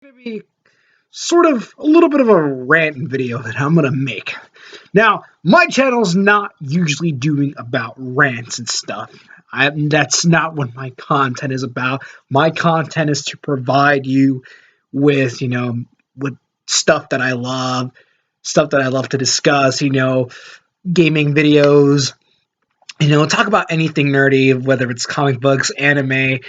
going to be sort of a little bit of a rant video that I'm going to make. Now, my channel's not usually doing about rants and stuff. That's not what my content is about. My content is to provide you with, with stuff that I love, to discuss, gaming videos, talk about anything nerdy, whether it's comic books, anime,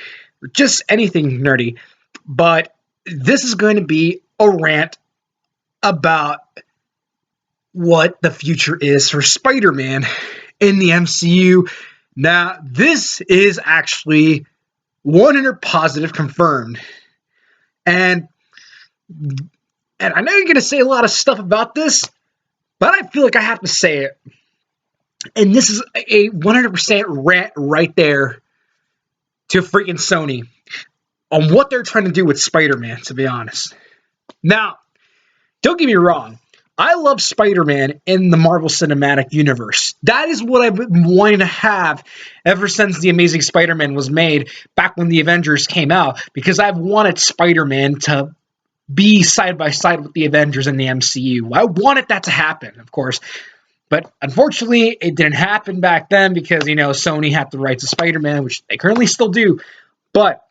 or just anything nerdy. But this is going to be a rant about what the future is for Spider-Man in the MCU. Now, this is actually 100 positive confirmed. And I know you're going to say a lot of stuff about this, but I feel like I have to say it. And this is a 100% rant right there to freaking Sony on what they're trying to do with Spider-Man, to be honest. Now, don't get me wrong. I love Spider-Man in the Marvel Cinematic Universe. That is what I've been wanting to have ever since The Amazing Spider-Man was made, back when the Avengers came out, because I've wanted Spider-Man to be side by side with the Avengers in the MCU. I wanted that to happen, of course. But unfortunately, it didn't happen back then because, Sony had the rights to Spider-Man, which they currently still do. But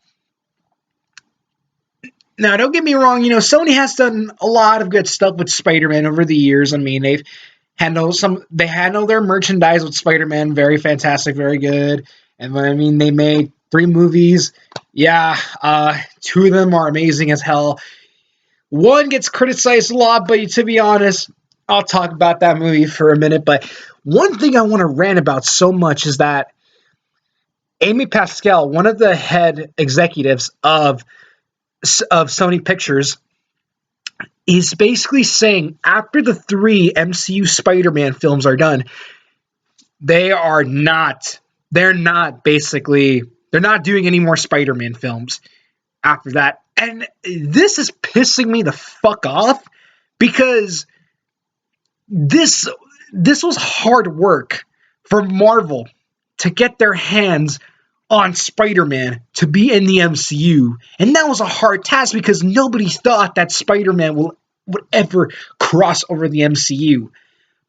now, don't get me wrong, Sony has done a lot of good stuff with Spider-Man over the years. I mean, they handle their merchandise with Spider-Man very fantastic, very good. And they made 3 movies. Yeah, 2 of them are amazing as hell. One gets criticized a lot, but to be honest, I'll talk about that movie for a minute. But one thing I want to rant about so much is that Amy Pascal, one of the head executives of Sony Pictures, is basically saying after the 3 MCU Spider-Man films are done, they're not doing any more Spider-Man films after that. And this is pissing me the fuck off because this was hard work for Marvel to get their hands on Spider-Man to be in the MCU. And that was a hard task because nobody thought that Spider-Man would ever cross over the MCU.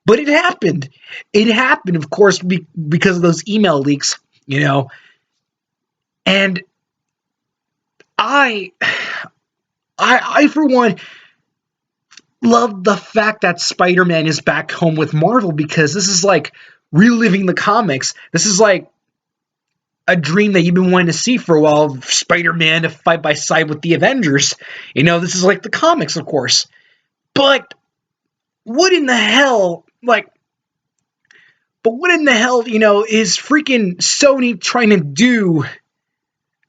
But it happened. It happened, of course, because of those email leaks, And I for one, love the fact that Spider-Man is back home with Marvel because this is like reliving the comics. This is like a dream that you've been wanting to see for a while, Spider-Man to fight by side with the Avengers. This is like the comics, of course. But what in the hell, is freaking Sony trying to do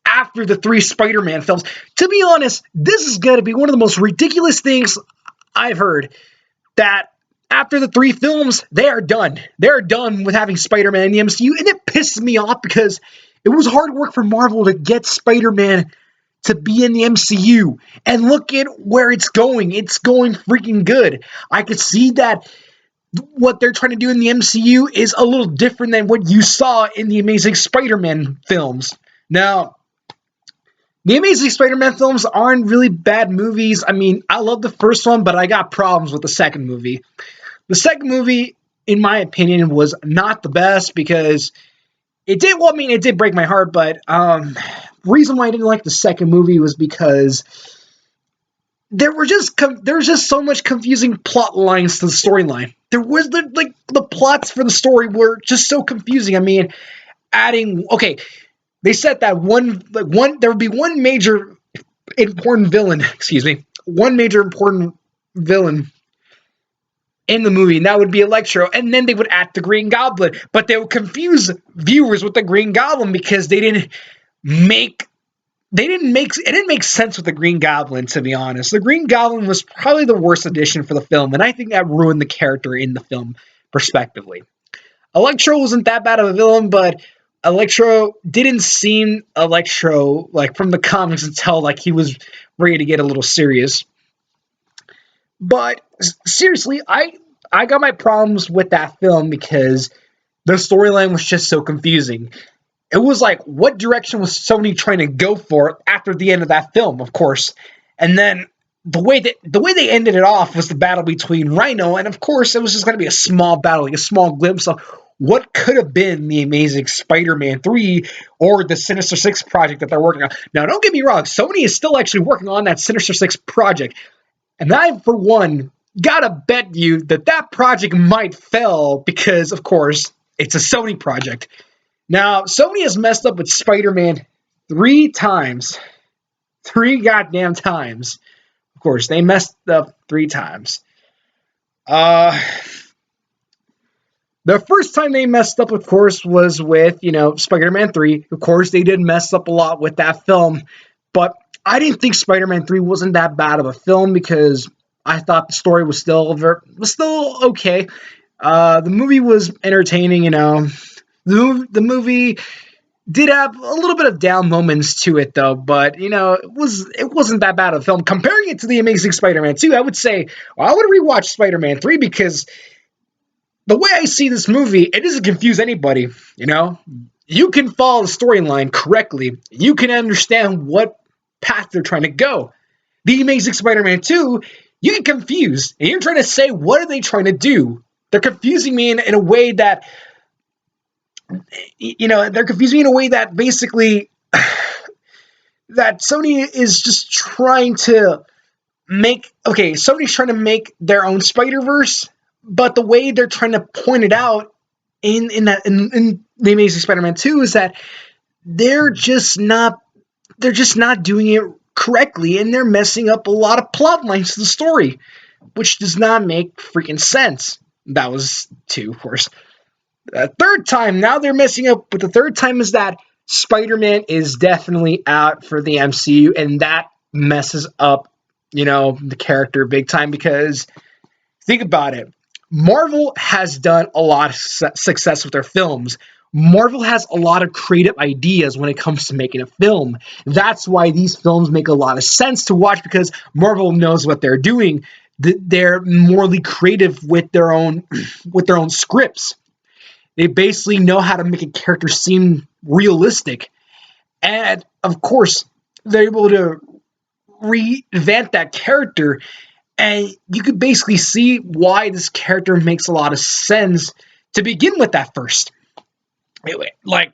after the 3 Spider-Man films? To be honest, this is going to be one of the most ridiculous things I've heard, that after the 3 films, they are done. They're done with having Spider-Man in the MCU, and it pisses me off because it was hard work for Marvel to get Spider-Man to be in the MCU. And look at where it's going. It's going freaking good. I could see that what they're trying to do in the MCU is a little different than what you saw in the Amazing Spider-Man films. Now, the Amazing Spider-Man films aren't really bad movies. I mean, I love the first one, but I got problems with the second movie. The second movie, in my opinion, was not the best because it did break my heart, but the reason why I didn't like the second movie was because there was just so much confusing plot lines to the storyline. The plots for the story were just so confusing. I mean, they said that there would be one major important villain, in the movie, and that would be Electro, and then they would add the Green Goblin, but they would confuse viewers with the Green Goblin because it didn't make sense with the Green Goblin, to be honest. The Green Goblin was probably the worst addition for the film, and I think that ruined the character in the film, prospectively. Electro wasn't that bad of a villain, but Electro didn't seem Electro, from the comics, until, he was ready to get a little serious. But seriously, I got my problems with that film because the storyline was just so confusing. It was like, what direction was Sony trying to go for after the end of that film, of course? And then the way they ended it off was the battle between Rhino, and of course it was just going to be a small battle, like a small glimpse of what could have been the Amazing Spider-Man 3 or the Sinister Six project that they're working on. Now, don't get me wrong, Sony is still actually working on that Sinister Six project, and I, for one, gotta bet you that that project might fail because, of course, it's a Sony project. Now, Sony has messed up with Spider-Man 3 times. 3 goddamn times. Of course, they messed up 3 times. The first time they messed up, of course, was with, Spider-Man 3. Of course, they did mess up a lot with that film. But I didn't think Spider-Man 3 wasn't that bad of a film because I thought the story was still okay. The movie was entertaining, The movie did have a little bit of down moments to it, though, but it wasn't that bad of a film. Comparing it to the Amazing Spider-Man 2, I would say I would rewatch Spider-Man 3 because the way I see this movie, it doesn't confuse anybody. You can follow the storyline correctly. You can understand what path they're trying to go. The Amazing Spider-Man 2, you get confused, and you're trying to say, what are they trying to do? They're confusing me in a way that. They're confusing me in a way that basically that Sony is just trying to Sony's trying to make their own Spider-Verse, but the way they're trying to point it out in the Amazing Spider-Man 2 is that they're just not doing it correctly, and they're messing up a lot of plot lines to the story, which does not make freaking sense. That was 2, of course. Third time, now they're messing up, but the third time is that Spider-Man is definitely out for the MCU, and that messes up, the character big time because think about it. Marvel has done a lot of success with their films. Marvel has a lot of creative ideas when it comes to making a film. That's why these films make a lot of sense to watch because Marvel knows what they're doing. They're morally creative with their own scripts. They basically know how to make a character seem realistic. And, of course, they're able to revamp that character. And you could basically see why this character makes a lot of sense to begin with at first. Like,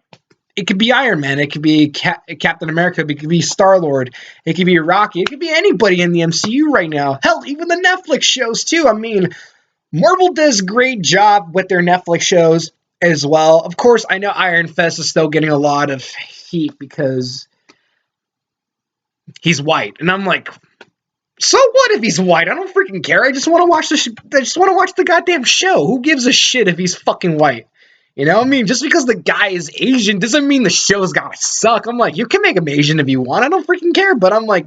it could be Iron Man. It could be Captain America. It could be Star-Lord. It could be Rocky. It could be anybody in the MCU right now. Hell, even the Netflix shows, too. I mean, Marvel does a great job with their Netflix shows as well. Of course, I know Iron Fist is still getting a lot of heat because he's white, and I'm like, so what if he's white? I don't freaking care. I just want to watch the goddamn show. Who gives a shit if he's fucking white? I mean, just because the guy is Asian doesn't mean the show's gotta suck. I'm like, you can make him Asian if you want. I don't freaking care. But I'm like,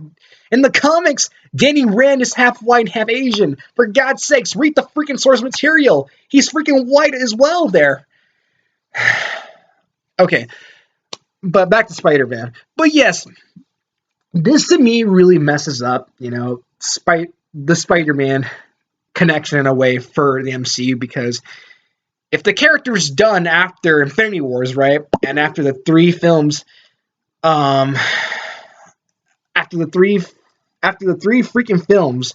in the comics, Danny Rand is half white and half Asian. For God's sakes, read the freaking source material. He's freaking white as well there. Okay, but back to Spider-Man. But yes, this to me really messes up, the Spider-Man connection in a way for the MCU because if the character's done after Infinity Wars, right, and after the 3 films, after the three freaking films,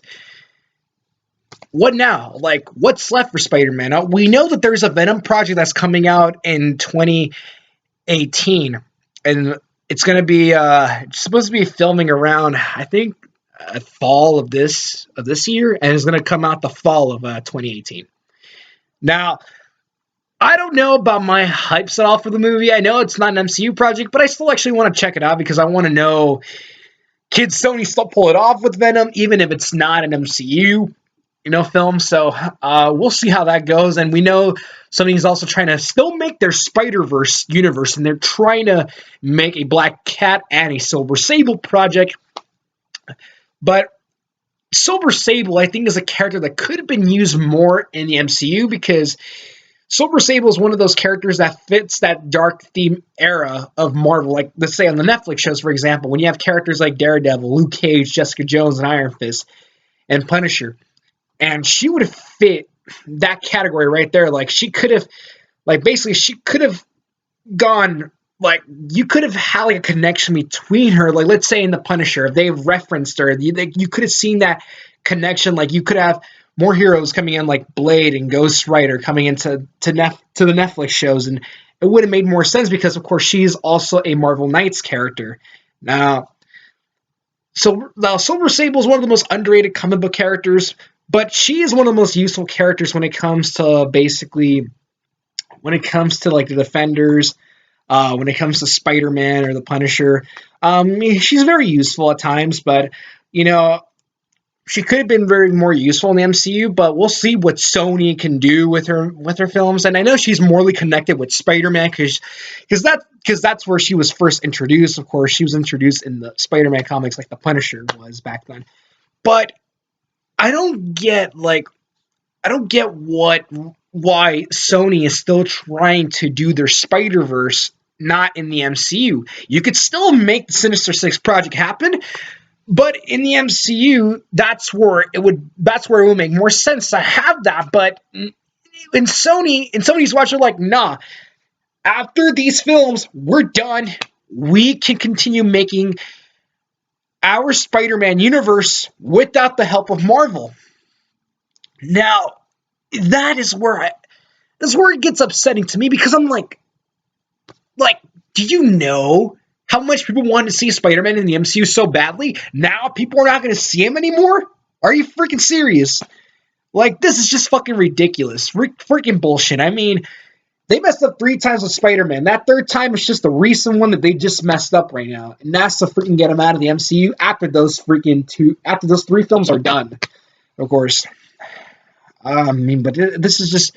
what now? Like, what's left for Spider-Man? We know that there's a Venom project that's coming out in 2018, and it's going to be supposed to be filming around, I think, fall of this year, and it's going to come out the fall of 2018. Now, I don't know about my hypes at all for the movie. I know it's not an MCU project, but I still actually want to check it out because I want to know, can Sony still pull it off with Venom, even if it's not an MCU film. So we'll see how that goes. And we know Sony's also trying to still make their Spider-Verse universe, and they're trying to make a Black Cat and a Silver Sable project. But Silver Sable, I think, is a character that could have been used more in the MCU because Silver Sable is one of those characters that fits that dark theme era of Marvel. Like, let's say on the Netflix shows, for example, when you have characters like Daredevil, Luke Cage, Jessica Jones, and Iron Fist, and Punisher. And she would have fit that category right there. Like, she could have, basically, she could have gone like you could have had like a connection between her. Like let's say in the Punisher, if they referenced her, you could have seen that connection. Like you could have more heroes coming in, like Blade and Ghost Rider coming into to the Netflix shows, and it would have made more sense because of course she's also a Marvel Knights character. Now, Silver Sable is one of the most underrated comic book characters, but she is one of the most useful characters when it comes to like the Defenders, when it comes to Spider-Man or the Punisher. She's very useful at times, but you know she could have been very more useful in the MCU. But we'll see what Sony can do with her films. And I know she's morely connected with Spider-Man because that's where she was first introduced. Of course, she was introduced in the Spider-Man comics, like the Punisher was back then. But I don't get why Sony is still trying to do their Spider-Verse not in the MCU. You could still make the Sinister Six project happen, but in the MCU, that's where it would make more sense to have that. But Sony's watching like, nah. After these films, we're done. We can continue making our Spider-Man universe without the help of Marvel. Now, that is where it gets upsetting to me because I'm like, do you know how much people wanted to see Spider-Man in the MCU so badly? Now people are not going to see him anymore? Are you freaking serious? Like, this is just fucking ridiculous. Freaking bullshit. I mean, they messed up 3 times with Spider-Man. That third time is just the recent one that they just messed up right now. And that's to freaking get him out of the MCU after those 3 films are done, of course. I mean, but this is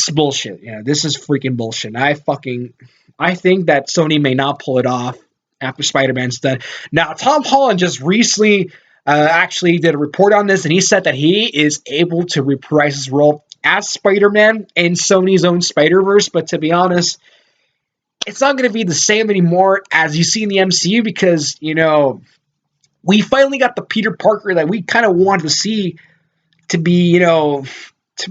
bullshit. Yeah, this is freaking bullshit. I think that Sony may not pull it off after Spider-Man's done. Now, Tom Holland just recently actually did a report on this, and he said that he is able to reprise his role as Spider-Man in Sony's own Spider-Verse. But to be honest, it's not going to be the same anymore as you see in the MCU because, we finally got the Peter Parker that we kind of wanted to see to be, to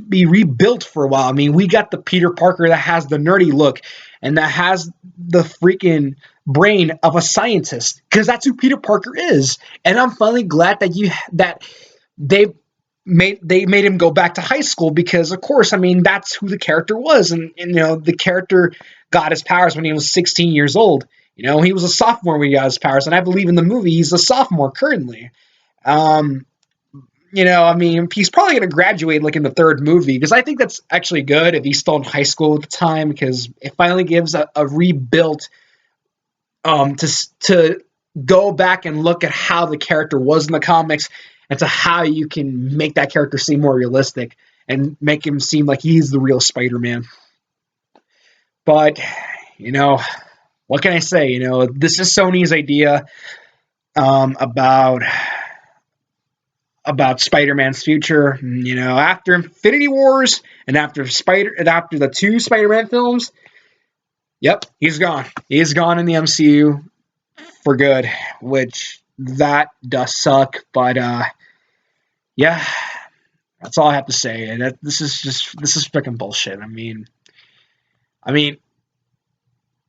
be rebuilt for a while. I mean, we got the Peter Parker that has the nerdy look and that has the freaking brain of a scientist because that's who Peter Parker is. And I'm finally glad that they made him go back to high school because, of course, I mean, that's who the character was. And the character got his powers when he was 16 years old. He was a sophomore when he got his powers. And I believe in the movie he's a sophomore currently. I mean, he's probably going to graduate like in the 3rd movie because I think that's actually good if he's still in high school at the time because it finally gives a rebuilt to go back and look at how the character was in the comics and to how you can make that character seem more realistic and make him seem like he's the real Spider-Man. But, what can I say? This is Sony's idea about Spider-Man's future. After Infinity Wars and after the 2 Spider-Man films, yep, he's gone. He's gone in the MCU for good, which that does suck. But yeah, that's all I have to say. And this is freaking bullshit. I mean,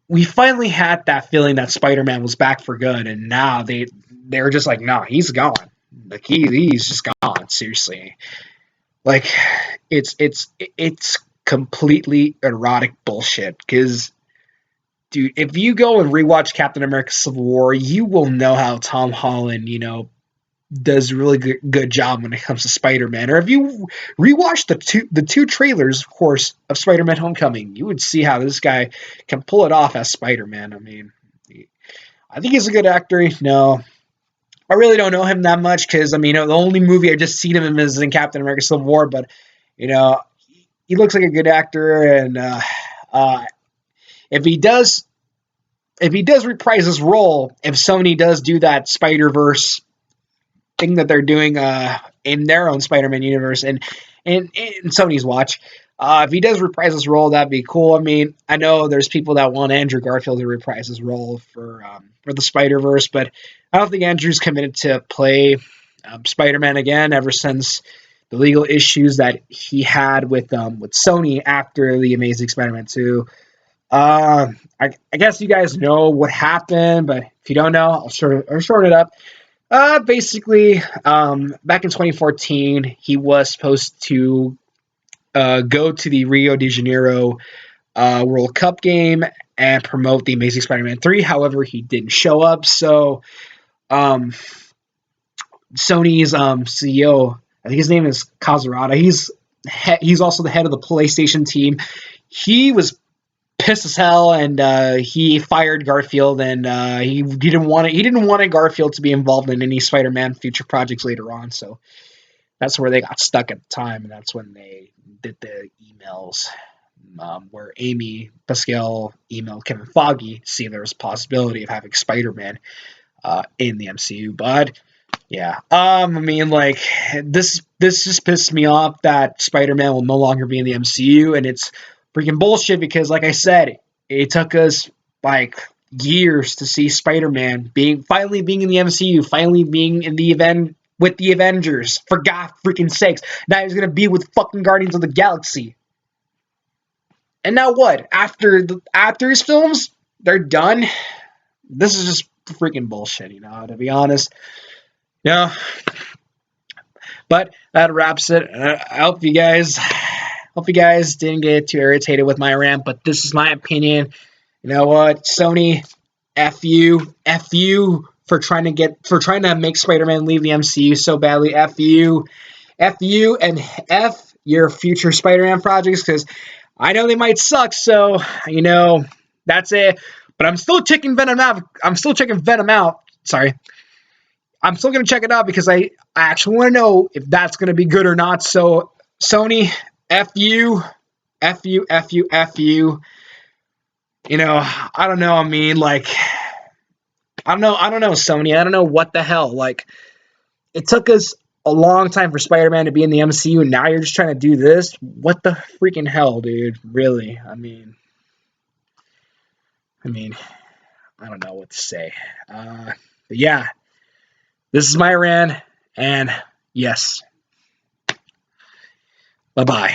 we finally had that feeling that Spider-Man was back for good, and now they're just like, no, he's gone. Like he's just gone. Seriously, like it's completely erotic bullshit. Because, dude, if you go and rewatch Captain America: Civil War, you will know how Tom Holland, does a really good job when it comes to Spider-Man. Or if you rewatch the two trailers, of course, of Spider-Man: Homecoming, you would see how this guy can pull it off as Spider-Man. I mean, I think he's a good actor. No, I really don't know him that much because, the only movie I just seen him in is in Captain America: Civil War. But, he looks like a good actor, and if he does reprise his role, if Sony does do that Spider-Verse thing that they're doing in their own Spider-Man universe and in Sony's watch, if he does reprise his role, that'd be cool. I mean, I know there's people that want Andrew Garfield to reprise his role for the Spider-Verse, but I don't think Andrew's committed to play Spider-Man again ever since the legal issues that he had with Sony after the Amazing Spider-Man 2. I guess you guys know what happened, but if you don't know, I'll shorten it up. Basically, back in 2014, he was supposed to go to the Rio de Janeiro World Cup game and promote the Amazing Spider-Man 3. However, he didn't show up, so um, Sony's CEO, I think his name is Kazurada. He's also the head of the PlayStation team. He was pissed as hell, and he fired Garfield, and he didn't want Garfield to be involved in any Spider-Man future projects later on. So that's where they got stuck at the time, and that's when they did the emails. Where Amy Pascal emailed Kevin Feige, seeing there was a possibility of having Spider-Man in the MCU. But yeah, I mean, like this just pissed me off that Spider-Man will no longer be in the MCU, and it's freaking bullshit because, like I said, it took us like years to see Spider-Man finally being in the MCU, finally being in the event with the Avengers. For God freaking sakes, now he's gonna be with fucking Guardians of the Galaxy. And now what? After his films, they're done. This is just freaking bullshit, to be honest. Yeah. But that wraps it. I hope you guys didn't get too irritated with my rant, but this is my opinion. You know what? Sony, F you for trying to make Spider-Man leave the MCU so badly. F you, and F your future Spider-Man projects, because I know they might suck, so that's it. But I'm still checking Venom out. Sorry. I'm still gonna check it out because I actually want to know if that's gonna be good or not. So Sony, F you, F you, F you, F you. I don't know. I mean, like, I don't know, Sony. I don't know what the hell. Like, it took us a long time for Spider-Man to be in the MCU, and now you're just trying to do this. What the freaking hell, dude? Really? I mean, I don't know what to say. But yeah, this is my rant, and yes, bye bye.